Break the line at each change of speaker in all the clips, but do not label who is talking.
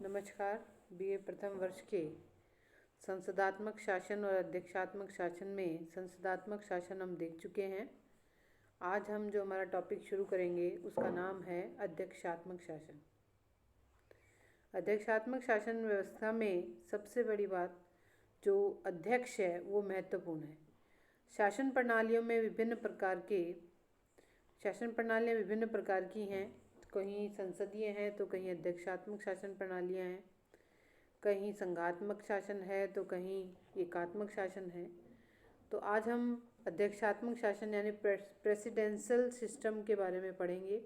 नमस्कार। बीए प्रथम वर्ष के संसदात्मक शासन और अध्यक्षात्मक शासन में संसदात्मक शासन हम देख चुके हैं। आज हम जो हमारा टॉपिक शुरू करेंगे उसका नाम है अध्यक्षात्मक शासन। अध्यक्षात्मक शासन व्यवस्था में सबसे बड़ी बात जो अध्यक्ष है वो महत्वपूर्ण है। शासन प्रणालियों में विभिन्न प्रकार की हैं। कहीं संसदीय हैं तो कहीं अध्यक्षात्मक शासन प्रणालियां हैं, कहीं संघात्मक शासन है तो कहीं एकात्मक शासन है। तो आज हम अध्यक्षात्मक शासन यानी प्रेसिडेंशियल सिस्टम के बारे में पढ़ेंगे,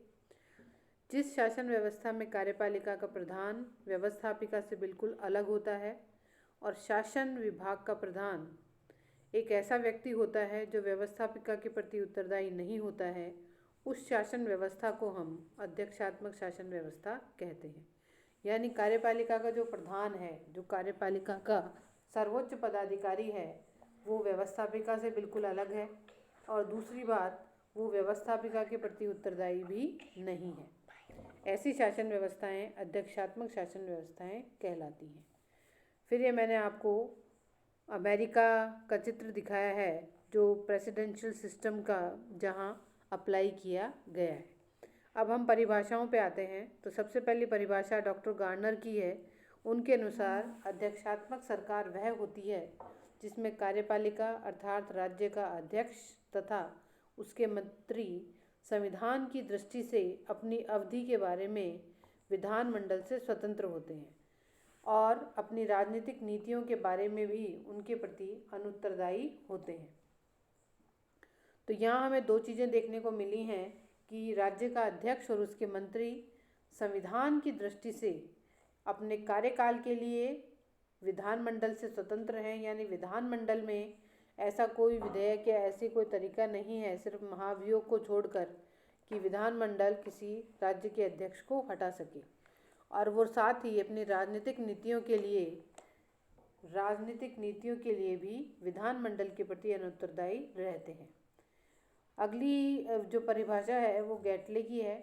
जिस शासन व्यवस्था में कार्यपालिका का प्रधान व्यवस्थापिका से बिल्कुल अलग होता है और शासन विभाग का प्रधान एक ऐसा व्यक्ति होता है जो व्यवस्थापिका के प्रति उत्तरदायी नहीं होता है। उस शासन व्यवस्था को हम अध्यक्षात्मक शासन व्यवस्था कहते हैं। यानी कार्यपालिका का जो प्रधान है, जो कार्यपालिका का सर्वोच्च पदाधिकारी है, वो व्यवस्थापिका से बिल्कुल अलग है और दूसरी बात, वो व्यवस्थापिका के प्रति उत्तरदायी भी नहीं है। ऐसी शासन व्यवस्थाएं अध्यक्षात्मक शासन व्यवस्थाएं कहलाती हैं। फिर ये मैंने आपको अमेरिका का चित्र दिखाया है जो प्रेसिडेंशियल सिस्टम का जहाँ अप्लाई किया गया है। अब हम परिभाषाओं पे आते हैं। तो सबसे पहली परिभाषा डॉक्टर गार्नर की है। उनके अनुसार अध्यक्षात्मक सरकार वह होती है जिसमें कार्यपालिका अर्थात राज्य का अध्यक्ष तथा उसके मंत्री संविधान की दृष्टि से अपनी अवधि के बारे में विधानमंडल से स्वतंत्र होते हैं और अपनी राजनीतिक नीतियों के बारे में भी उनके प्रति अनुत्तरदायी होते हैं। तो यहाँ हमें दो चीज़ें देखने को मिली हैं कि राज्य का अध्यक्ष और उसके मंत्री संविधान की दृष्टि से अपने कार्यकाल के लिए विधानमंडल से स्वतंत्र हैं। यानी विधानमंडल में ऐसा कोई विधेयक या ऐसी कोई तरीका नहीं है, सिर्फ महाभियोग को छोड़कर, कि विधानमंडल किसी राज्य के अध्यक्ष को हटा सके। और वो साथ ही अपनी राजनीतिक नीतियों के लिए भी विधानमंडल के प्रति अनुत्तरदायी रहते हैं। अगली जो परिभाषा है वो गैटले की है।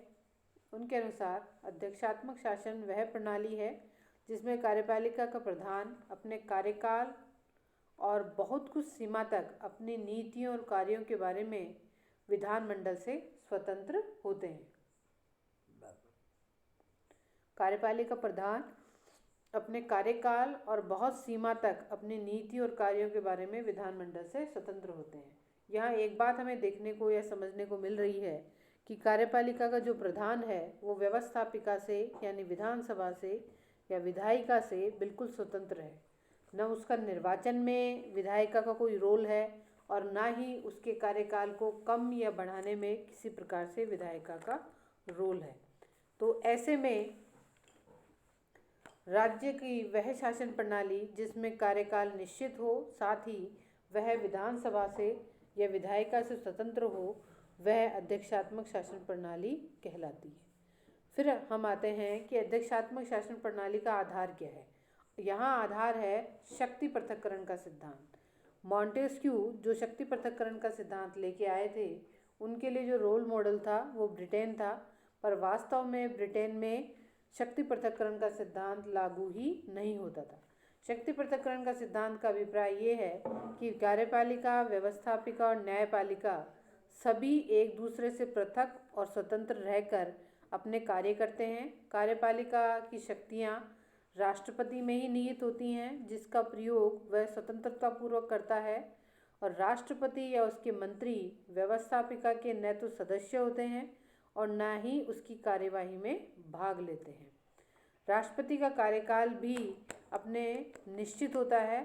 उनके अनुसार अध्यक्षात्मक शासन वह प्रणाली है जिसमें कार्यपालिका का प्रधान अपने कार्यकाल और बहुत कुछ सीमा तक अपनी नीतियों और कार्यों के बारे में विधानमंडल से स्वतंत्र होते हैं। कार्यपालिका प्रधान अपने कार्यकाल और बहुत सीमा तक अपनी नीति और कार्यों के बारे में विधानमंडल से स्वतंत्र होते हैं। यहाँ एक बात हमें देखने को या समझने को मिल रही है कि कार्यपालिका का जो प्रधान है वो व्यवस्थापिका से यानी विधानसभा से या विधायिका से बिल्कुल स्वतंत्र है। न उसका निर्वाचन में विधायिका का कोई रोल है और ना ही उसके कार्यकाल को कम या बढ़ाने में किसी प्रकार से विधायिका का रोल है। तो ऐसे में राज्य की वह शासन प्रणाली जिसमें कार्यकाल निश्चित हो, साथ ही वह विधानसभा से या विधायिका से स्वतंत्र हो, वह अध्यक्षात्मक शासन प्रणाली कहलाती है। फिर हम आते हैं कि अध्यक्षात्मक शासन प्रणाली का आधार क्या है। यहाँ आधार है शक्ति पृथक्करण का सिद्धांत। मॉन्टेस्क्यू जो शक्ति पृथक्करण का सिद्धांत लेके आए थे, उनके लिए जो रोल मॉडल था वो ब्रिटेन था, पर वास्तव में ब्रिटेन में शक्ति पृथक्करण का सिद्धांत लागू ही नहीं होता था। शक्ति पृथक्करण का सिद्धांत का अभिप्राय ये है कि कार्यपालिका, व्यवस्थापिका और न्यायपालिका सभी एक दूसरे से पृथक और स्वतंत्र रहकर अपने कार्य करते हैं। कार्यपालिका की शक्तियाँ राष्ट्रपति में ही निहित होती हैं, जिसका प्रयोग वह स्वतंत्रतापूर्वक करता है, और राष्ट्रपति या उसके मंत्री व्यवस्थापिका के न तो सदस्य होते हैं और न ही उसकी कार्यवाही में भाग लेते हैं। राष्ट्रपति का कार्यकाल भी अपने निश्चित होता है।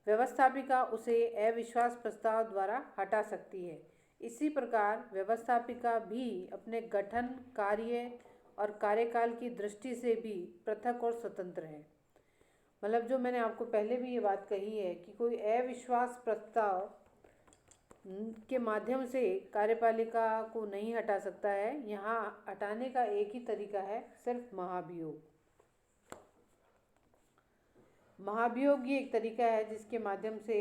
व्यवस्थापिका उसे अविश्वास प्रस्ताव द्वारा हटा सकती है। इसी प्रकार व्यवस्थापिका भी अपने गठन, कार्य और कार्यकाल की दृष्टि से भी पृथक और स्वतंत्र है। मतलब जो मैंने आपको पहले भी ये बात कही है कि कोई अविश्वास प्रस्ताव के माध्यम से कार्यपालिका को नहीं हटा सकता है। यहाँ हटाने का एक ही तरीका है, सिर्फ महाभियोग। महाभियोग ये एक तरीका है जिसके माध्यम से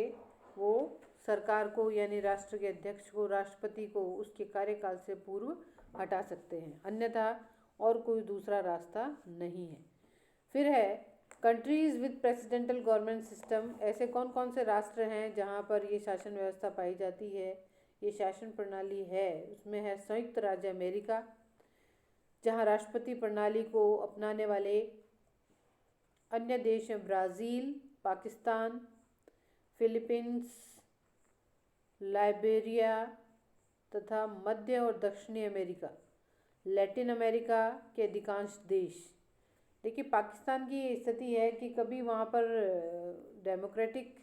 वो सरकार को यानी राष्ट्र के अध्यक्ष को, राष्ट्रपति को उसके कार्यकाल से पूर्व हटा सकते हैं, अन्यथा और कोई दूसरा रास्ता नहीं है। फिर है countries with presidential government system. ऐसे कौन कौन से राष्ट्र हैं जहाँ पर ये शासन व्यवस्था पाई जाती है, ये शासन प्रणाली है? उसमें है संयुक्त राज्य अमेरिका, जहाँ राष्ट्रपति प्रणाली को अपनाने वाले अन्य देश हैं ब्राज़ील, पाकिस्तान, फिलीपींस, लाइबेरिया तथा मध्य और दक्षिणी अमेरिका, लैटिन अमेरिका के अधिकांश देश। देखिए, पाकिस्तान की स्थिति है कि कभी वहाँ पर डेमोक्रेटिक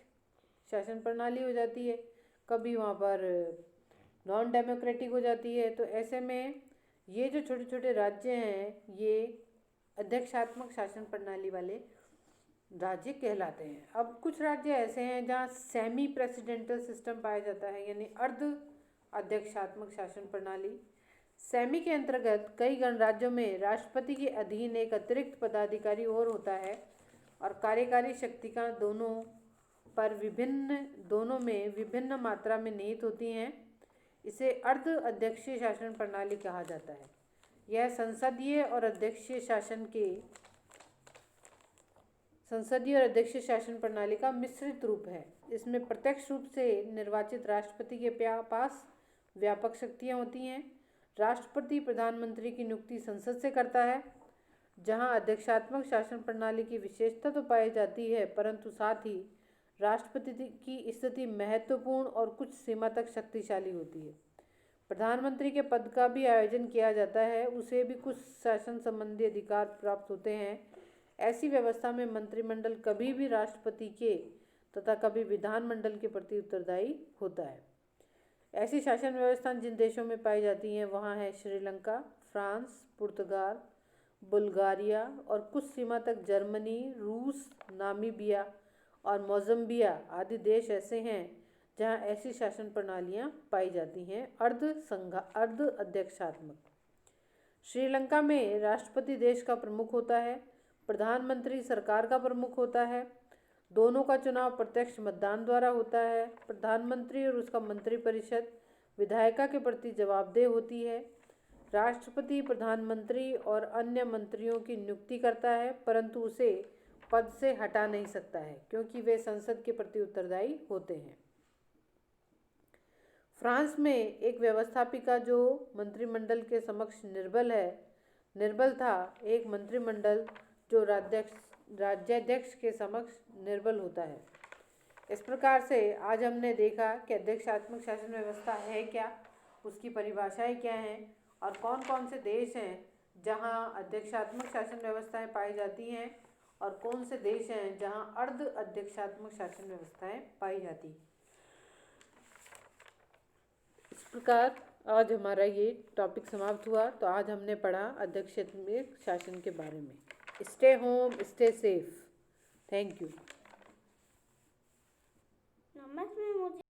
शासन प्रणाली हो जाती है, कभी वहाँ पर नॉन डेमोक्रेटिक हो जाती है। तो ऐसे में ये जो छोटे छोटे राज्य हैं ये अध्यक्षात्मक शासन प्रणाली वाले राज्य कहलाते हैं। अब कुछ राज्य ऐसे हैं जहाँ सेमी प्रेसिडेंटल सिस्टम पाया जाता है, यानी अर्ध अध्यक्षात्मक शासन प्रणाली। सेमी के अंतर्गत कई गणराज्यों में राष्ट्रपति के अधीन एक अतिरिक्त पदाधिकारी और होता है और कार्यकारी शक्ति का दोनों में विभिन्न मात्रा में निहित होती हैं। इसे अर्ध अध्यक्षीय शासन प्रणाली कहा जाता है। यह संसदीय और अध्यक्षीय शासन प्रणाली का मिश्रित रूप है। इसमें प्रत्यक्ष रूप से निर्वाचित राष्ट्रपति के पास व्यापक शक्तियाँ होती हैं। राष्ट्रपति प्रधानमंत्री की नियुक्ति संसद से करता है। जहां अध्यक्षात्मक शासन प्रणाली की विशेषता तो पाई जाती है, परंतु साथ ही राष्ट्रपति की स्थिति महत्वपूर्ण और कुछ सीमा तक शक्तिशाली होती है। प्रधानमंत्री के पद का भी आयोजन किया जाता है, उसे भी कुछ शासन संबंधी अधिकार प्राप्त होते हैं। ऐसी व्यवस्था में मंत्रिमंडल कभी भी राष्ट्रपति के तथा कभी विधानमंडल के प्रति उत्तरदायी होता है। ऐसी शासन व्यवस्था जिन देशों में पाई जाती हैं वहाँ है श्रीलंका, फ्रांस, पुर्तगाल, बुल्गारिया और कुछ सीमा तक जर्मनी, रूस, नामीबिया और मोज़म्बिया आदि देश ऐसे हैं जहाँ ऐसी शासन प्रणालियाँ पाई जाती हैं अर्ध अध्यक्षात्मक। श्रीलंका में राष्ट्रपति देश का प्रमुख होता है, प्रधानमंत्री सरकार का प्रमुख होता है। दोनों का चुनाव प्रत्यक्ष मतदान द्वारा होता है। प्रधानमंत्री और उसका मंत्रिपरिषद विधायिका के प्रति जवाबदेह होती है। राष्ट्रपति प्रधानमंत्री और अन्य मंत्रियों की नियुक्ति करता है, परंतु उसे पद से हटा नहीं सकता है क्योंकि वे संसद के प्रति उत्तरदायी होते हैं। फ्रांस में एक व्यवस्थापिका जो मंत्रिमंडल के समक्ष निर्बल था, एक मंत्रिमंडल जो राज्याध्यक्ष के समक्ष निर्बल होता है। इस प्रकार से आज हमने देखा कि अध्यक्षात्मक शासन व्यवस्था है क्या, उसकी परिभाषाएं क्या हैं और कौन कौन से देश हैं जहां अध्यक्षात्मक शासन व्यवस्थाएं पाई जाती हैं और कौन से देश हैं जहां अर्ध अध्यक्षात्मक शासन व्यवस्थाएं पाई जाती। इस प्रकार आज हमारा ये टॉपिक समाप्त हुआ। तो आज हमने पढ़ा अध्यक्षात्मक शासन के बारे में। Stay home, stay safe. Thank you.